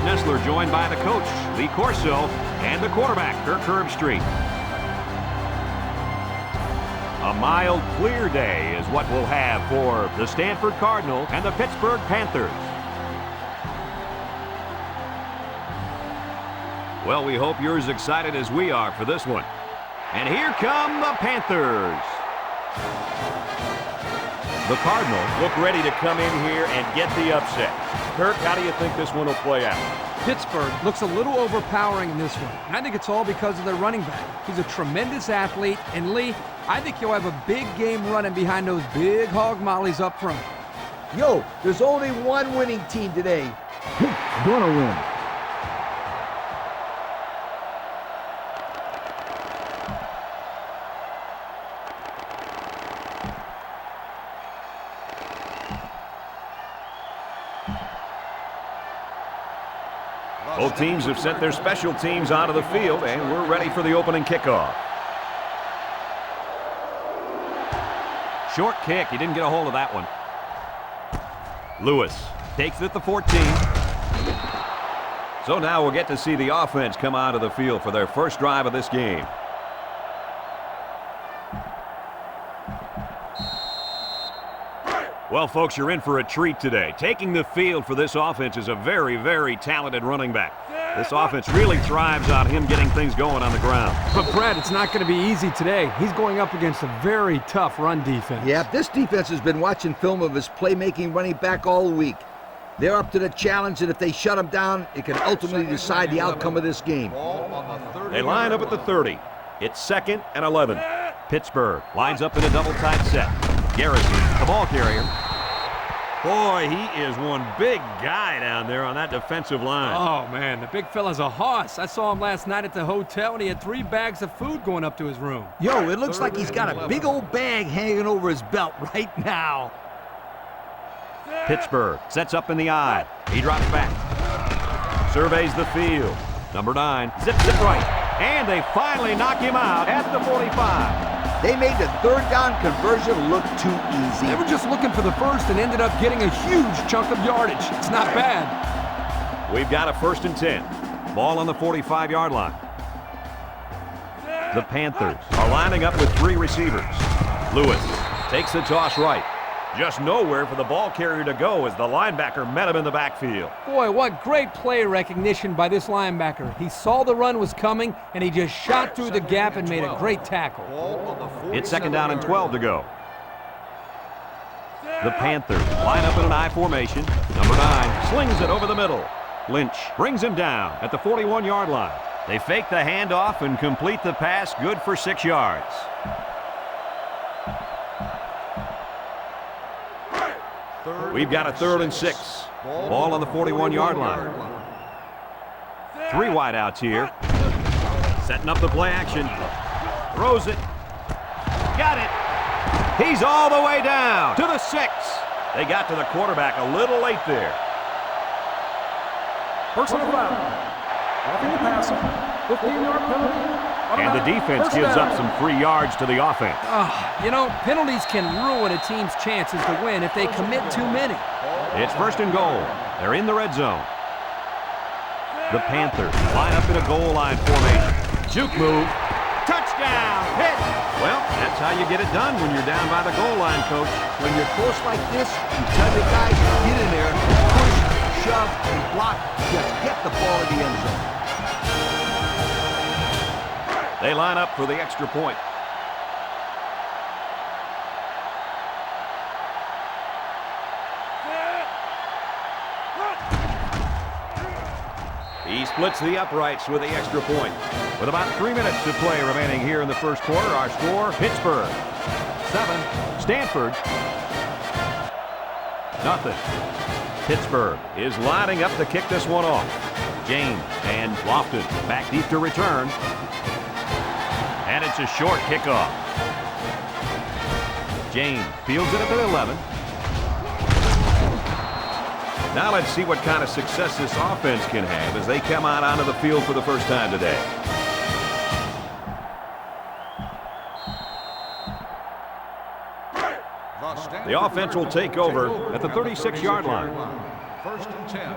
Nestler, joined by the coach, Lee Corso, and the quarterback, Kirk Herbstreit. A mild, clear day is what we'll have for the Stanford Cardinal and the Pittsburgh Panthers. Well, we hope you're as excited as we are for this one. And here come the Panthers. The Cardinals look ready to come in here and get the upset. Kirk, how do you think this one will play out? Pittsburgh looks a little overpowering in this one. And I think it's all because of their running back. He's a tremendous athlete. And Lee, I think he'll have a big game running behind those big hog mollies up front. Yo, there's only one winning team today. Gonna win. Both teams have sent their special teams onto the field, and we're ready for the opening kickoff. Short kick. He didn't get a hold of that one. Lewis takes it at the 14. So now we'll get to see the offense come onto the field for their first drive of this game. Well, folks, you're in for a treat today. Taking the field for this offense is a very, very talented running back. This offense really thrives on him getting things going on the ground. But, Brad, it's not going to be easy today. He's going up against a very tough run defense. Yeah, this defense has been watching film of his playmaking running back all week. They're up to the challenge, and if they shut him down, it can ultimately decide the outcome of this game. They line up at the 30. It's 2nd and 11. Pittsburgh lines up in a double-tight set. Garrison, the ball carrier. Boy, he is one big guy down there on that defensive line. Oh, man, the big fella's a hoss. I saw him last night at the hotel, and he had 3 bags of food going up to his room. Yo, it looks like he's got a big old bag hanging over his belt right now. Pittsburgh sets up in the eye. He drops back. Surveys the field. Number 9 zips it right. And they finally knock him out at the 45. They made the third down conversion look too easy. They were just looking for the first and ended up getting a huge chunk of yardage. It's not bad. We've got a 1st and 10. Ball on the 45-yard line. The Panthers are lining up with 3 receivers. Lewis takes the toss right. Just nowhere for the ball carrier to go as the linebacker met him in the backfield. Boy, what great play recognition by this linebacker. He saw the run was coming, and he just shot through the gap and made a great tackle. It's 2nd down and 12 to go. The Panthers line up in an I formation. Number 9 slings it over the middle. Lynch brings him down at the 41-yard line. They fake the handoff and complete the pass, good for 6 yards. We've got a 3rd and 6. Ball on the 41-yard line. 3 wideouts here. Setting up the play action. Throws it. Got it. He's all the way down to the 6. They got to the quarterback a little late there. Personal foul. Roughing the passer. 15-yard penalty. And the defense gives up some free yards to the offense. You know, penalties can ruin a team's chances to win if they commit too many. It's 1st and goal. They're in the red zone. The Panthers line up in a goal line formation. Juke move. Touchdown! Hit! Well, that's how you get it done when you're down by the goal line, Coach. When you're close like this, you tell the guys to get in there, push, shove, and block. Just get the ball in the end zone. They line up for the extra point. He splits the uprights with the extra point. With about 3 minutes to play remaining here in the first quarter, our score, Pittsburgh 7, Stanford 0. Pittsburgh is lining up to kick this one off. James and Lofton back deep to return. And it's a short kickoff. James fields it at the 11. Now let's see what kind of success this offense can have as they come out onto the field for the first time today. The offense will take over at the 36-yard line. 1st and 10.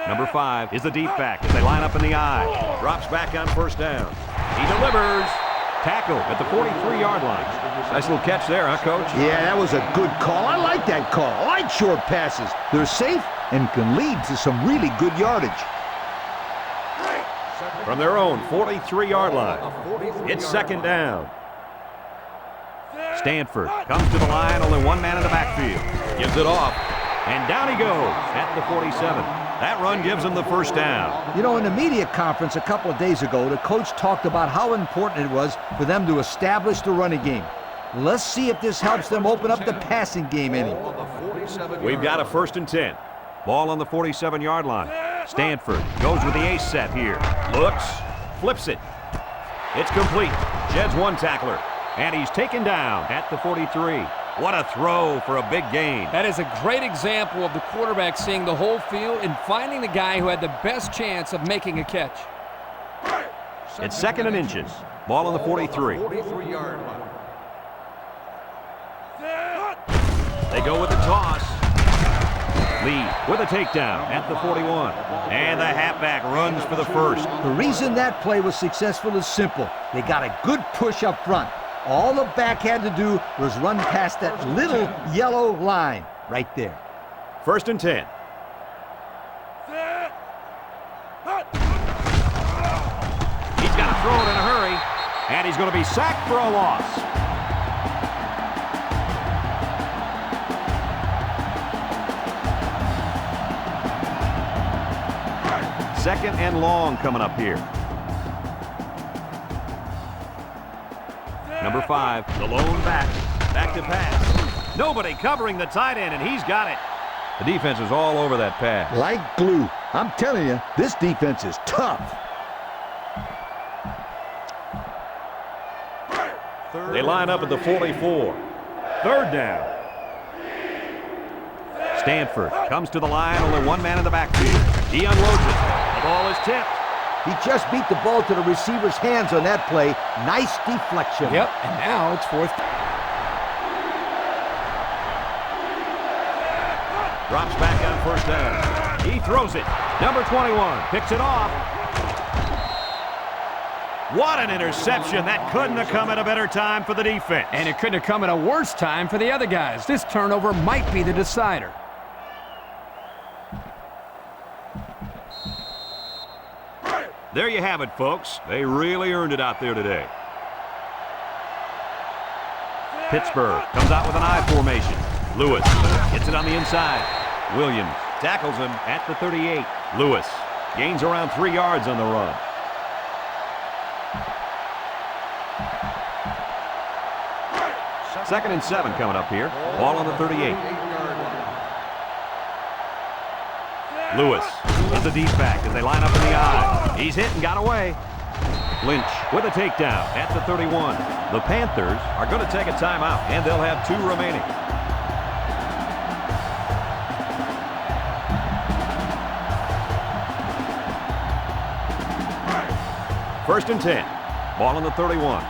Number 5 is the deep back as they line up in the I. Drops back on first down. He delivers. Tackle at the 43-yard line. Nice little catch there, huh, Coach? Yeah, that was a good call. I like that call. I like short passes. They're safe and can lead to some really good yardage. From their own 43-yard line, it's second down. Stanford comes to the line, only one man in the backfield. Gives it off, and down he goes at the 47. That run gives him the first down. You know, in the media conference a couple of days ago, the coach talked about how important it was for them to establish the running game. Let's see if this helps them open up the passing game any. We've got a 1st and 10. Ball on the 47-yard line. Stanford goes with the ace set here. Looks, flips it. It's complete. Sheds one tackler, and he's taken down at the 43. What a throw for a big gain. That is a great example of the quarterback seeing the whole field and finding the guy who had the best chance of making a catch. It's 2nd and inches. Ball on the 43. They go with the toss. Lee with a takedown at the 41. And the halfback runs for the first. The reason that play was successful is simple. They got a good push up front. All the back had to do was run past that little yellow line right there. 1st and 10. He's got to throw it in a hurry, and he's going to be sacked for a loss. Second and long coming up here. Number 5, the lone back. Back to pass. Nobody covering the tight end, and he's got it. The defense is all over that pass. Like glue. I'm telling you, this defense is tough. They line up at the 44. 3rd down. Stanford comes to the line, only one man in the backfield. He unloads it. The ball is tipped. He just beat the ball to the receiver's hands on that play. Nice deflection. Yep, and now it's 4th. Drops back on first down. He throws it. Number 21 picks it off. What an interception. That couldn't have come at a better time for the defense. And it couldn't have come at a worse time for the other guys. This turnover might be the decider. There you have it, folks. They really earned it out there today. Pittsburgh comes out with an I formation. Lewis gets it on the inside. Williams tackles him at the 38. Lewis gains around 3 yards on the run. Second and 7 coming up here. Ball on the 38. Lewis is the deep back as they line up in the I. He's hit and got away. Lynch with a takedown at the 31. The Panthers are going to take a timeout, and they'll have 2 remaining. First and 10. Ball on the 31.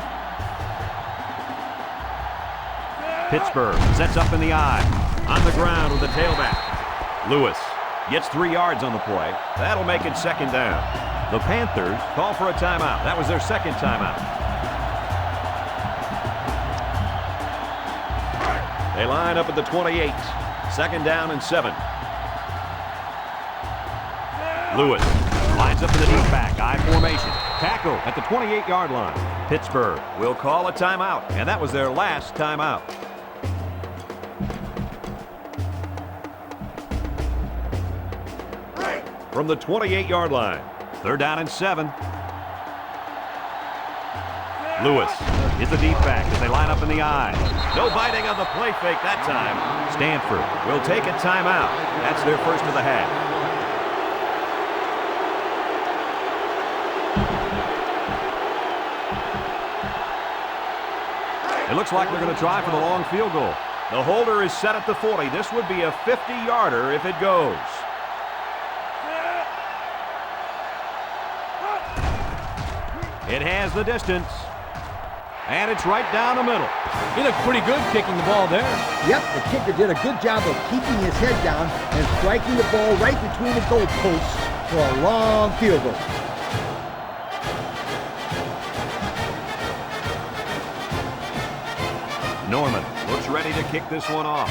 Pittsburgh sets up in the I. On the ground with the tailback. Lewis gets 3 yards on the play. That'll make it second down. The Panthers call for a timeout. That was their second timeout. They line up at the 28. Second down and 7. Lewis lines up in the deep back. I formation. Tackle at the 28-yard line. Pittsburgh will call a timeout, and that was their last timeout. From the 28-yard line. Third down and 7. Lewis is the deep back as they line up in the I. No biting on the play fake that time. Stanford will take a timeout. That's their first of the half. It looks like they're going to try for the long field goal. The holder is set at the 40. This would be a 50-yarder if it goes. It has the distance. And it's right down the middle. He looked pretty good kicking the ball there. Yep, the kicker did a good job of keeping his head down and striking the ball right between the goalposts for a long field goal. Norman looks ready to kick this one off.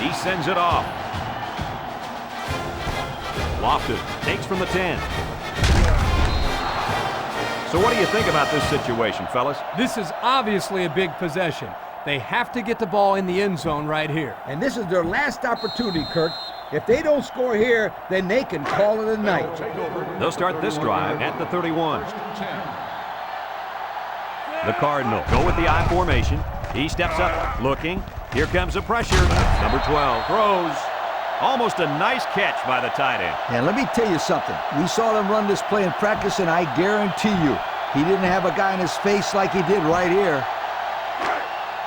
He sends it off. Lofted takes from the 10. So what do you think about this situation, fellas? This is obviously a big possession. They have to get the ball in the end zone right here. And this is their last opportunity, Kirk. If they don't score here, then they can call it a night. They'll start this drive at the 31. The Cardinal go with the I formation. He steps up, looking. Here comes the pressure. Number 12 throws. Almost a nice catch by the tight end. And let me tell you something. We saw them run this play in practice, and I guarantee you, he didn't have a guy in his face like he did right here.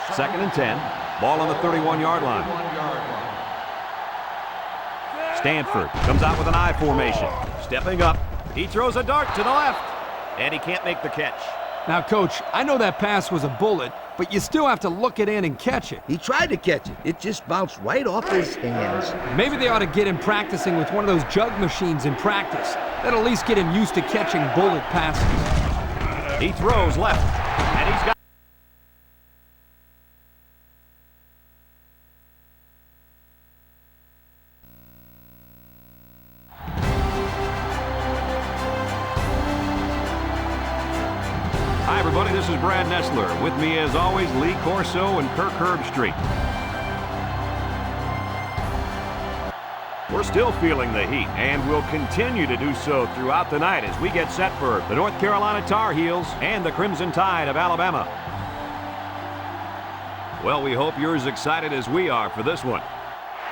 2nd and 10. Ball on the 31-yard line. Stanford comes out with an I formation. Stepping up. He throws a dart to the left. And he can't make the catch. Now, Coach, I know that pass was a bullet, but you still have to look it in and catch it. He tried to catch it. It just bounced right off his hands. Maybe they ought to get him practicing with one of those jug machines in practice. That'll at least get him used to catching bullet passes. He throws left, and he's got... Hi, everybody. This is Brad Nessler. With me, as always, Lee Corso and Kirk Herbstreit. We're still feeling the heat, and we'll continue to do so throughout the night as we get set for the North Carolina Tar Heels and the Crimson Tide of Alabama. Well, we hope you're as excited as we are for this one.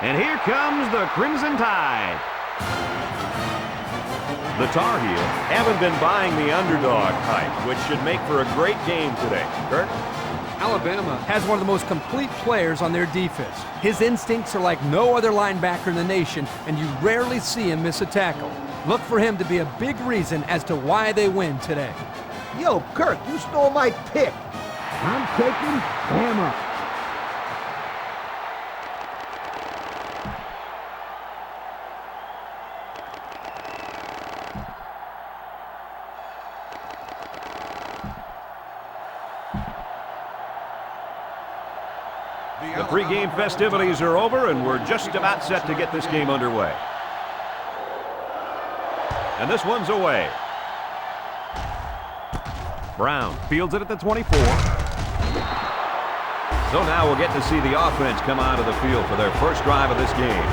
And here comes the Crimson Tide. The Tar Heels haven't been buying the underdog hype, which should make for a great game today. Kirk? Alabama has one of the most complete players on their defense. His instincts are like no other linebacker in the nation, and you rarely see him miss a tackle. Look for him to be a big reason as to why they win today. Yo, Kirk, you stole my pick. I'm taking Bama. The pregame festivities are over, and we're just about set to get this game underway. And this one's away. Brown fields it at the 24. So now we'll get to see the offense come out of the field for their first drive of this game.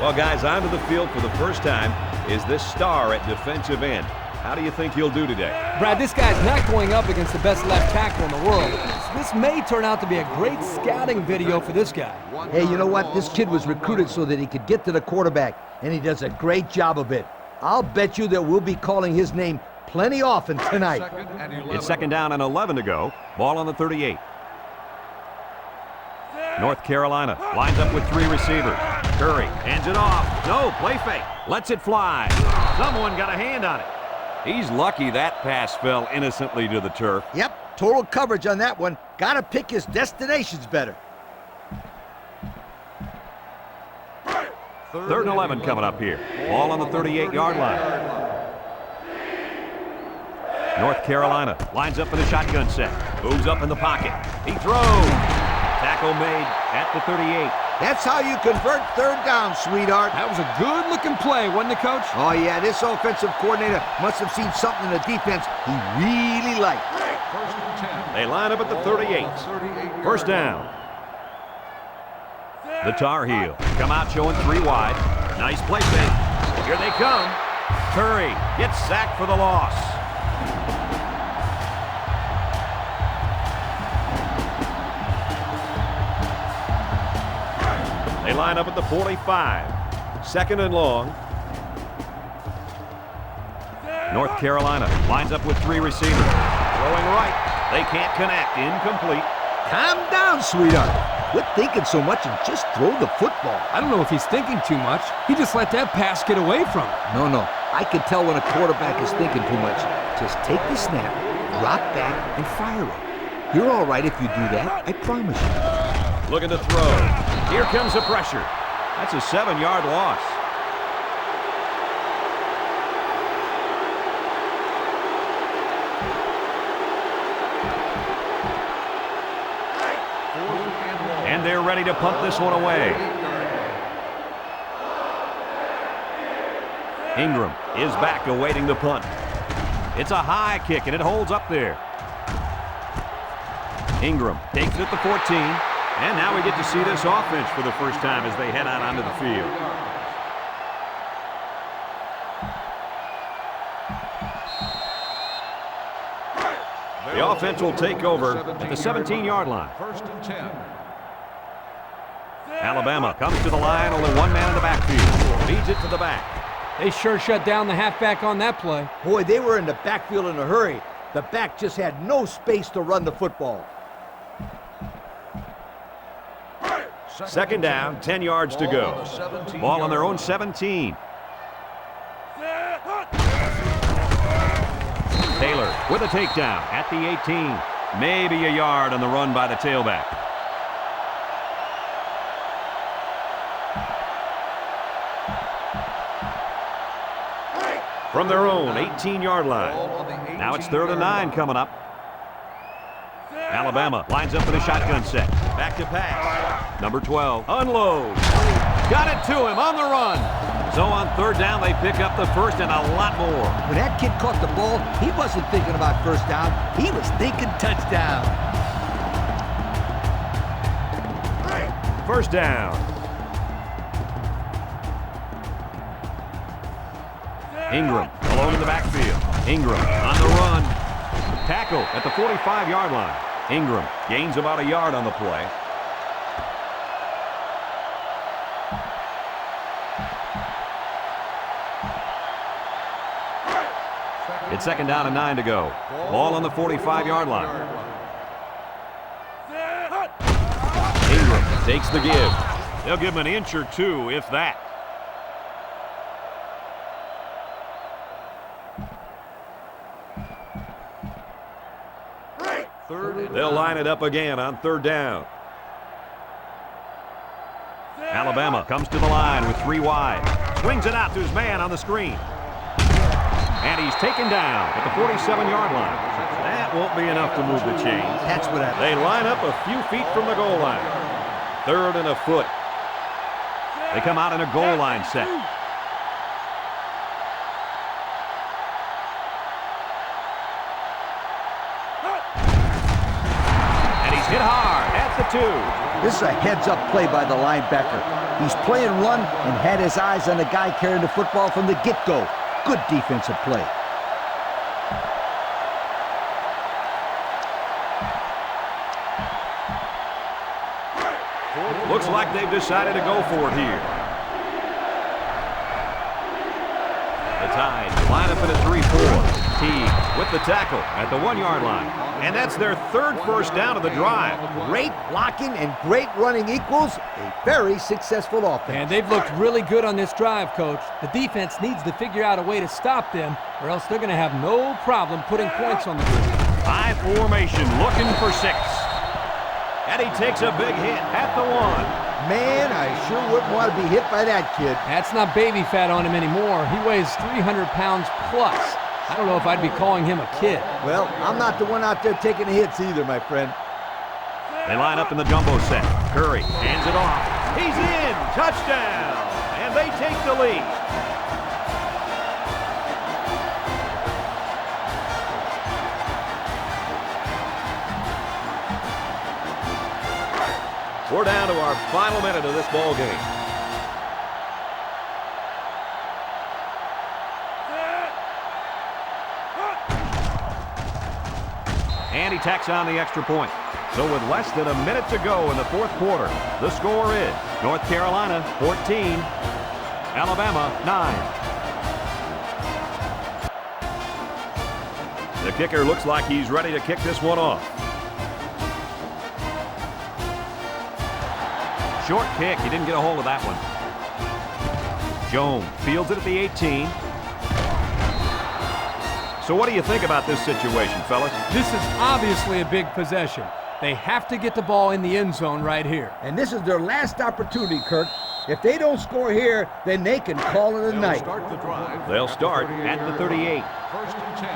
Well, guys, onto the field for the first time is this star at defensive end. How do you think he'll do today? Brad, this guy's not going up against the best left tackle in the world. This may turn out to be a great scouting video for this guy. Hey, you know what? This kid was recruited so that he could get to the quarterback, and he does a great job of it. I'll bet you that we'll be calling his name plenty often tonight. It's 2nd down and 11 to go. Ball on the 38. North Carolina lines up with 3 receivers. Curry hands it off. No, play fake. Lets it fly. Someone got a hand on it. He's lucky that pass fell innocently to the turf. Yep, total coverage on that one. Gotta pick his destinations better. 3rd and 11 coming up here. Ball on the 38-yard line. North Carolina lines up in a shotgun set. Moves up in the pocket. He throws. Tackle made at the 38. That's how you convert 3rd down, sweetheart. That was a good-looking play, wasn't it, Coach? Oh, yeah, this offensive coordinator must have seen something in the defense he really liked. They line up at the 38. 1st down. The Tar Heels come out showing 3 wide. Nice play fake. Here they come. Curry gets sacked for the loss. They line up at the 45. 2nd and long. North Carolina lines up with 3 receivers. Throwing right. They can't connect. Incomplete. Calm down, sweetheart. Quit thinking so much and just throw the football. I don't know if he's thinking too much. He just let that pass get away from him. No. I can tell when a quarterback is thinking too much. Just take the snap, drop back and fire it. You're all right if you do that, I promise you. Looking to throw. Here comes the pressure. That's a 7-yard loss. And they're ready to punt this one away. Ingram is back awaiting the punt. It's a high kick, and it holds up there. Ingram takes it at the 14, and now we get to see this offense for the first time as they head out onto the field. The offense will take over at the 17-yard line. 1st and 10. Alabama comes to the line, only one man in the backfield. Feeds it to the back. They sure shut down the halfback on that play. Boy, they were in the backfield in a hurry. The back just had no space to run the football. 2nd down, 10 yards to go. Ball on their own 17. Taylor with a takedown at the 18. Maybe a yard on the run by the tailback. From their own 18-yard line. Now it's 3rd and 9 coming up. Alabama lines up in a shotgun set. Back to pass. Number 12 unloads. Got it to him on the run. So on 3rd down, they pick up the first and a lot more. When that kid caught the ball, he wasn't thinking about 1st down. He was thinking touchdown. 1st down. Ingram alone in the backfield. Ingram on the run. Tackle at the 45-yard line. Ingram gains about a yard on the play. It's 2nd down and 9 to go. Ball on the 45-yard line. Ingram takes the give. They'll give him an inch or two, if that. They'll line it up again on 3rd down. Alabama comes to the line with 3 wide. Swings it out to his man on the screen. And he's taken down at the 47-yard line. That won't be enough to move the chains. That's what happened. They line up a few feet from the goal line. 3rd and a foot. They come out in a goal line set. And he's hit hard at the 2. This is a heads-up play by the linebacker. He's playing run and had his eyes on the guy carrying the football from the get-go. Good defensive play. Looks like they've decided to go for it here. The Tide line up in a 3-4. Teague with the tackle at the 1-yard line. And that's their 3rd first down of the drive. Great blocking and great running equals a very successful offense. And they've looked really good on this drive, Coach. The defense needs to figure out a way to stop them, or else they're going to have no problem putting points on the board. High formation, looking for 6. And he takes a big hit at the 1. Man, I sure wouldn't want to be hit by that kid. That's not baby fat on him anymore. He weighs 300 pounds plus. I don't know if I'd be calling him a kid. Well, I'm not the one out there taking the hits either, my friend. They line up in the jumbo set. Curry hands it off. He's in! Touchdown! And they take the lead. We're down to our final minute of this ball game. And he tacks on the extra point. So with less than a minute to go in the 4th quarter, the score is North Carolina 14, Alabama 9. The kicker looks like he's ready to kick this one off. Short kick, he didn't get a hold of that one. Jones fields it at the 18. So what do you think about this situation, fellas? This is obviously a big possession. They have to get the ball in the end zone right here. And this is their last opportunity, Kirk. If they don't score here, then they can call it a night. They'll start at the 38. First and 10.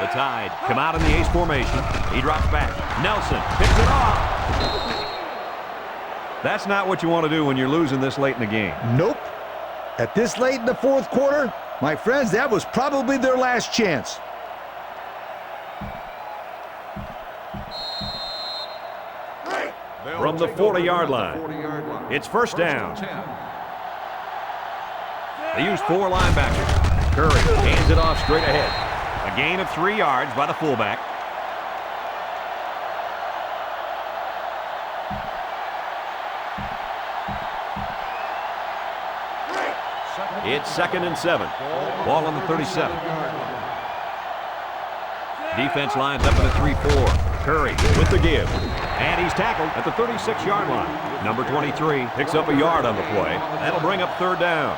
The Tide come out in the ace formation. He drops back. Nelson picks it off. That's not what you want to do when you're losing this late in the game. Nope. At this late in the fourth quarter, my friends, that was probably their last chance. From the 40-yard line, it's first down. They use 4 linebackers. Curry hands it off straight ahead. A gain of 3 yards by the fullback. It's 2nd and 7. Ball on the 37. Defense lines up in a 3-4. Curry with the give. And he's tackled at the 36-yard line. Number 23 picks up a yard on the play. That'll bring up 3rd down.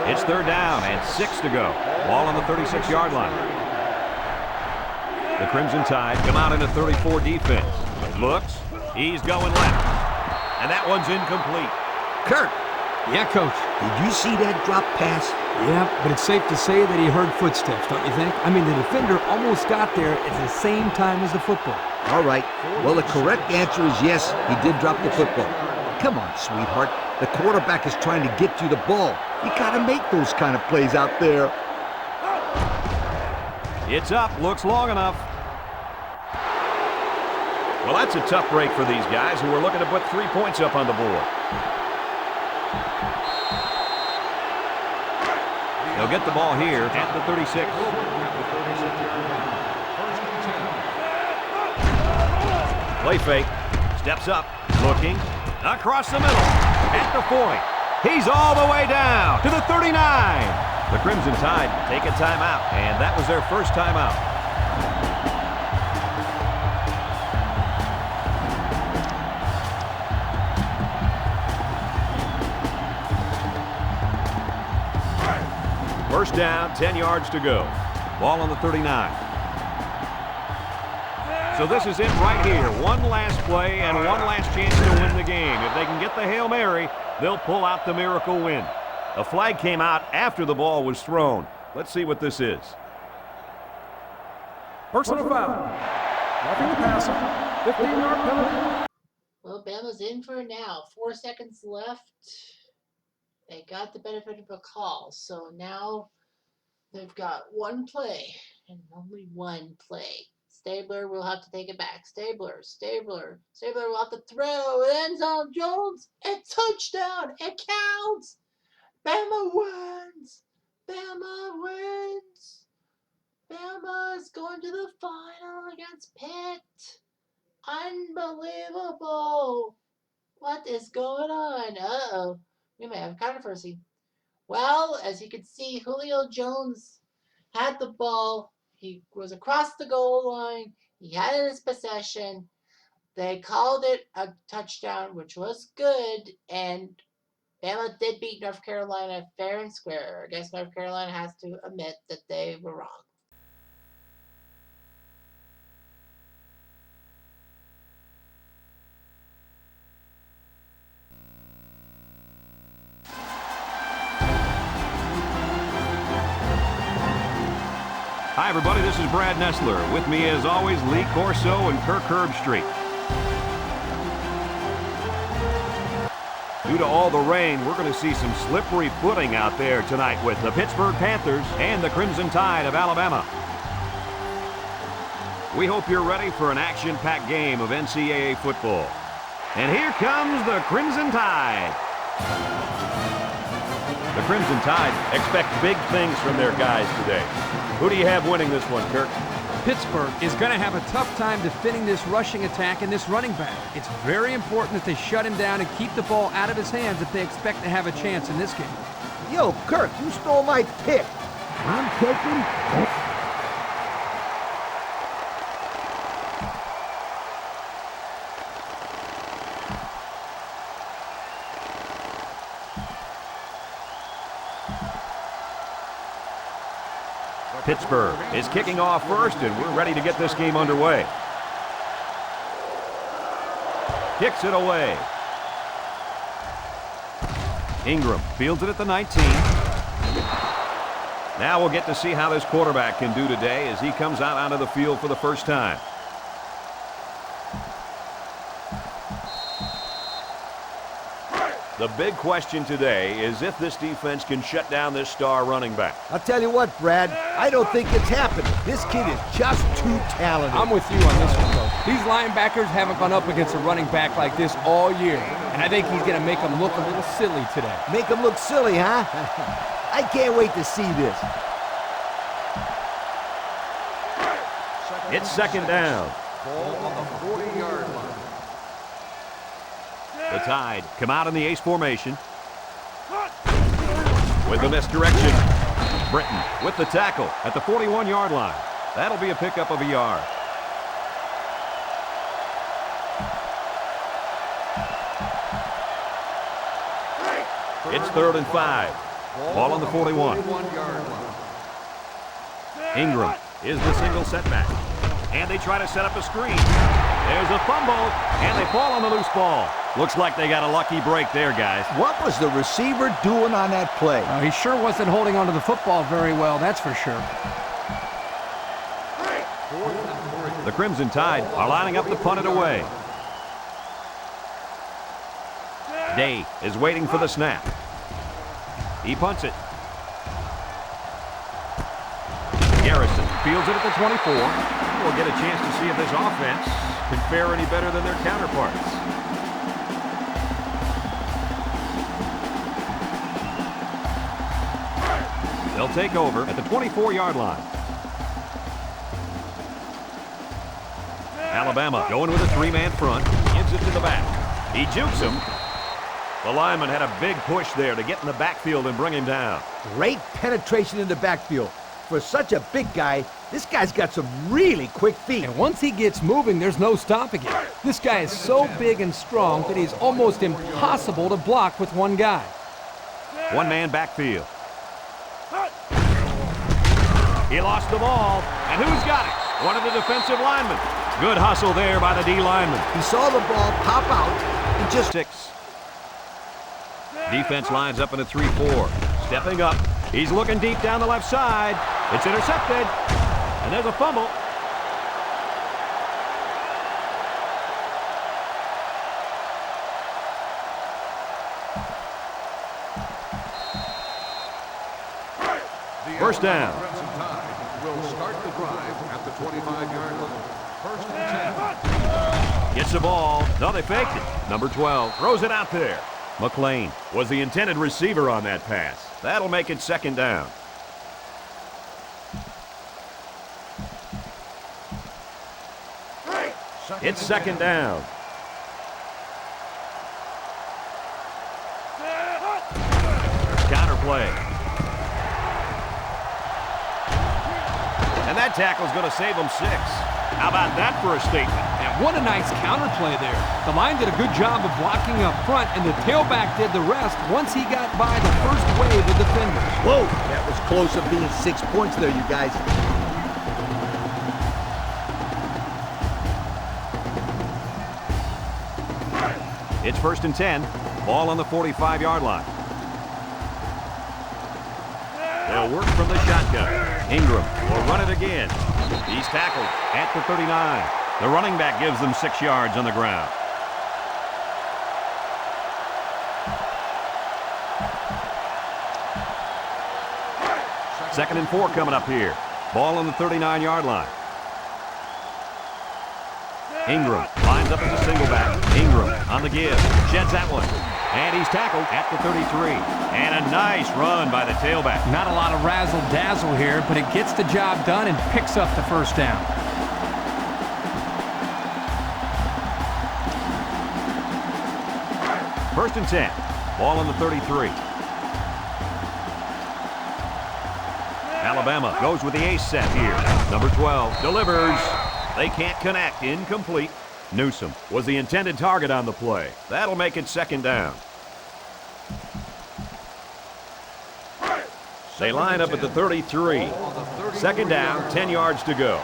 It's 3rd down and 6 to go. Ball on the 36-yard line. The Crimson Tide come out in a 34 defense. Looks. He's going left. And that one's incomplete. Kirk, Yeah, Coach. did you see that drop pass? Yeah, but it's safe to say that he heard footsteps, don't you think? I mean, the defender almost got there at the same time as the football. All right. Well, the correct answer is yes, he did drop the football. Come on, sweetheart. The quarterback is trying to get you the ball. You got to make those kind of plays out there. It's up. Looks long enough. Well, that's a tough break for these guys who are looking to put 3 points up on the board. They'll get the ball here at the 36. Play fake. Steps up. Looking. Across the middle. At the 40. He's all the way down to the 39. The Crimson Tide take a timeout, and that was their first timeout. First down, 10 yards to go. Ball on the 39. So this is it right here. One last play and one last chance to win the game. If they can get the Hail Mary, they'll pull out the miracle win. A flag came out after the ball was thrown. Let's see what this is. Personal foul. Roughing the passer. 15-yard penalty. Well, Bama's in for it now. 4 seconds left. They got the benefit of a call. So now they've got one play and only one play. Stabler will have to take it back. Stabler will have to throw. End zone. Jones. It's touchdown. It counts. Bama wins. Bama wins. Bama is going to the final against Pitt. Unbelievable. What is going on? Uh-oh. We may have controversy. Well, as you can see, Julio Jones had the ball. He was across the goal line. He had it in his possession. They called it a touchdown, which was good. And Bama did beat North Carolina fair and square. I guess North Carolina has to admit that they were wrong. Hi, everybody. This is Brad Nessler. With me, as always, Lee Corso and Kirk Herbstreit. Due to all the rain, we're going to see some slippery footing out there tonight with the Pittsburgh Panthers and the Crimson Tide of Alabama. We hope you're ready for an action-packed game of NCAA football. And here comes the Crimson Tide. The Crimson Tide expect big things from their guys today. Who do you have winning this one, Kirk? Pittsburgh is going to have a tough time defending this rushing attack and this running back. It's very important that they shut him down and keep the ball out of his hands if they expect to have a chance in this game. Yo, Kirk, you stole my pick. I'm taking... Pittsburgh is kicking off first, and we're ready to get this game underway. Kicks it away. Ingram fields it at the 19. Now we'll get to see how this quarterback can do today as he comes out onto the field for the first time. The big question today is if this defense can shut down this star running back. I'll tell you what, Brad, I don't think it's happening. This kid is just too talented. I'm with you on this one, though. These linebackers haven't gone up against a running back like this all year, and I think he's going to make them look a little silly today. Make him look silly, huh? I can't wait to see this. It's second down. Ball on the 40-yard line. The Tide come out in the ace formation. With the misdirection, Britton with the tackle at the 41-yard line. That'll be a pickup of a yard. It's 3rd and 5. Ball on the 41. Ingram is the single setback. And they try to set up a screen. There's a fumble, and they fall on the loose ball. Looks like they got a lucky break there, guys. What was the receiver doing on that play? He sure wasn't holding onto the football very well, that's for sure. The Crimson Tide are lining up to punt it away. Day is waiting for the snap. He punts it. Garrison fields it at the 24. We'll get a chance to see if this offense can fare any better than their counterparts. They'll take over at the 24-yard line. Alabama going with a 3-man front. Gives it to the back. He jukes him. The lineman had a big push there to get in the backfield and bring him down. Great penetration in the backfield. For such a big guy, this guy's got some really quick feet. And once he gets moving, there's no stopping him. This guy is so big and strong that he's almost impossible to block with one guy. One-man backfield. He lost the ball, and who's got it? One of the defensive linemen. Good hustle there by the D lineman. He saw the ball pop out and just... 6. Defense lines up in a 3-4. Stepping up. He's looking deep down the left side. It's intercepted. And there's a fumble. First down. Crimson Tide will start the drive at the 25-yard line. 1st and 10. Gets the ball. No, they faked it. Number 12 throws it out there. McLean was the intended receiver on that pass. That'll make it 2nd down. It's 2nd down. Counter play. And that tackle's going to save them 6. How about that for a statement? And what a nice counterplay there. The line did a good job of blocking up front, and the tailback did the rest once he got by the first wave of defenders. Whoa, that was close to being 6 points there, you guys. It's 1st and 10. Ball on the 45-yard line. They'll work from the shotgun. Ingram will run it again. He's tackled at the 39. The running back gives them 6 yards on the ground. Second and 4 coming up here. Ball on the 39-yard line. Ingram lines up as a single back. Ingram on the give. Sheds that one. And he's tackled at the 33. And a nice run by the tailback. Not a lot of razzle-dazzle here, but it gets the job done and picks up the first down. First and 10. Ball on the 33. Alabama goes with the ace set here. Number 12 delivers. They can't connect. Incomplete. Newsom was the intended target on the play. That'll make it 2nd down. They line up at the 33. On the Second down, 10 yards to go.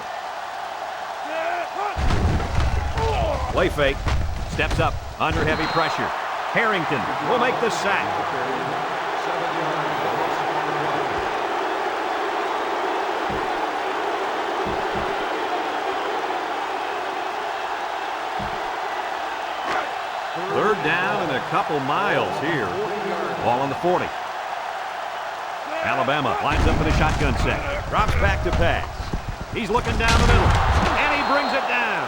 Play fake. Steps up under heavy pressure. Harrington will make the sack. Third down and a couple miles here. Ball on the 40. Alabama lines up in a shotgun set. Drops back to pass. He's looking down the middle. And he brings it down.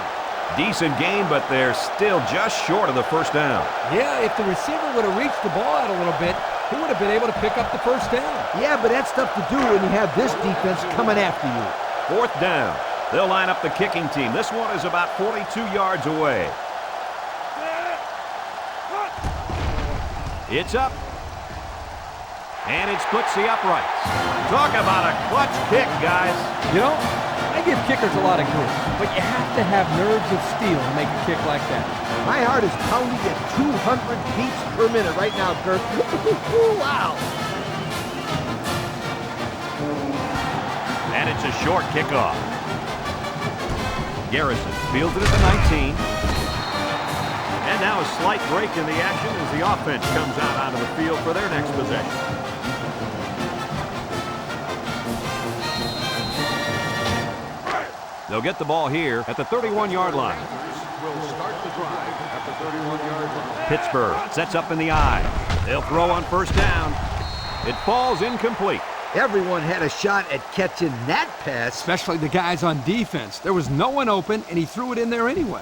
Decent game, but they're still just short of the first down. Yeah, if the receiver would have reached the ball out a little bit, he would have been able to pick up the first down. Yeah, but that's tough to do when you have this defense coming after you. Fourth down. They'll line up the kicking team. This one is about 42 yards away. It's up. And it splits the uprights. Talk about a clutch kick, guys. You know, I give kickers a lot of grief, but you have to have nerves of steel to make a kick like that. My heart is pounding at 200 beats per minute right now, Kirk. Wow. And it's a short kickoff. Garrison fields it at the 19. And now a slight break in the action as the offense comes out onto the field for their next possession. They'll get the ball here at the 31-yard line. Will start the drive at the 31-yard line. Pittsburgh sets up in the eye. They'll throw on first down. It falls incomplete. Everyone had a shot at catching that pass. Especially the guys on defense. There was no one open, and he threw it in there anyway.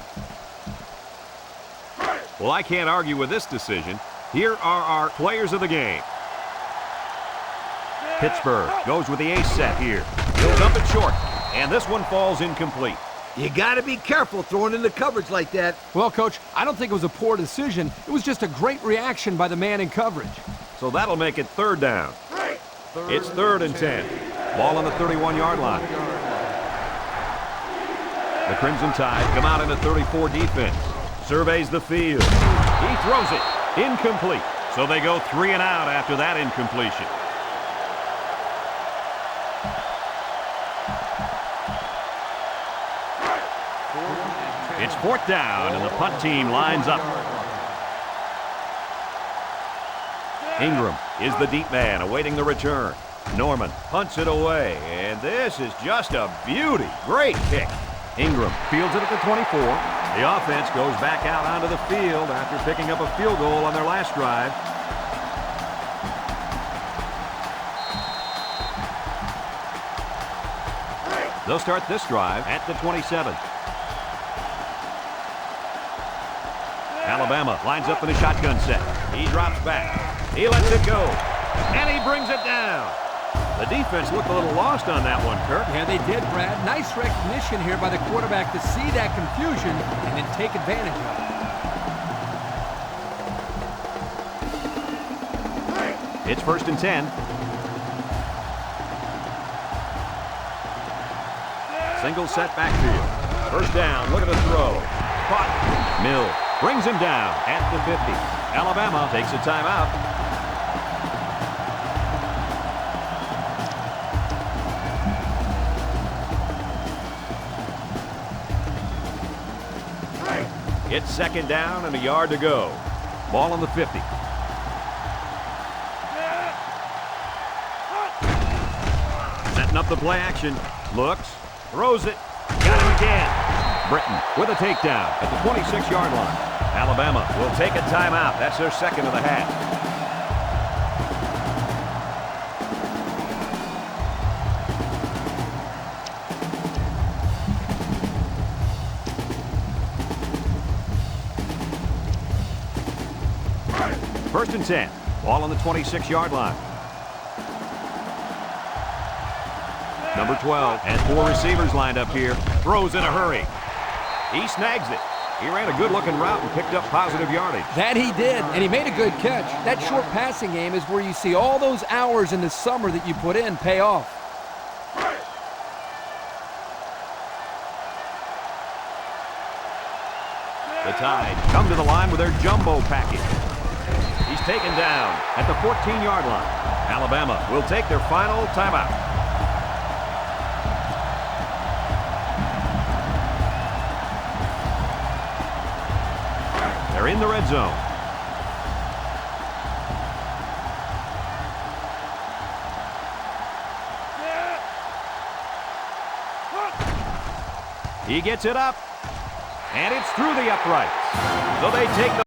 Well, I can't argue with this decision. Here are our players of the game. Pittsburgh goes with the ace set here. He'll dump it short, and this one falls incomplete. You got to be careful throwing in the coverage like that. Well, Coach, I don't think it was a poor decision. It was just a great reaction by the man in coverage. So that'll make it third down. It's third and 10. Ball on the 31-yard line. The Crimson Tide come out in a 34 defense. Surveys the field. He throws it. Incomplete. So they go 3 and out after that incompletion. It's fourth down, and the punt team lines up. Ingram is the deep man awaiting the return. Norman punts it away, and this is just a beauty. Great kick. Ingram fields it at the 24. The offense goes back out onto the field after picking up a field goal on their last drive. They'll start this drive at the 27. Alabama lines up in a shotgun set. He drops back. He lets it go. And he brings it down. The defense looked a little lost on that one, Kirk. Yeah, they did, Brad. Nice recognition here by the quarterback to see that confusion and then take advantage of it. It's first and 10. Single set backfield. First down. Look at the throw. Caught. Mill brings him down at the 50. Alabama takes a timeout. It's second down and a yard to go. Ball on the 50. Setting up the play action. Looks. Throws it. Got him again. Britton with a takedown at the 26-yard line. Alabama will take a timeout. That's their second of the half. First and 10. Ball on the 26-yard line. Number 12 has 4 receivers lined up here. Throws in a hurry. He snags it. He ran a good-looking route and picked up positive yardage. That he did, and he made a good catch. That short passing game is where you see all those hours in the summer that you put in pay off. The Tide come to the line with their jumbo package. He's taken down at the 14-yard line. Alabama will take their final timeout. in the red zone. He gets it up, and it's through the uprights. So they take the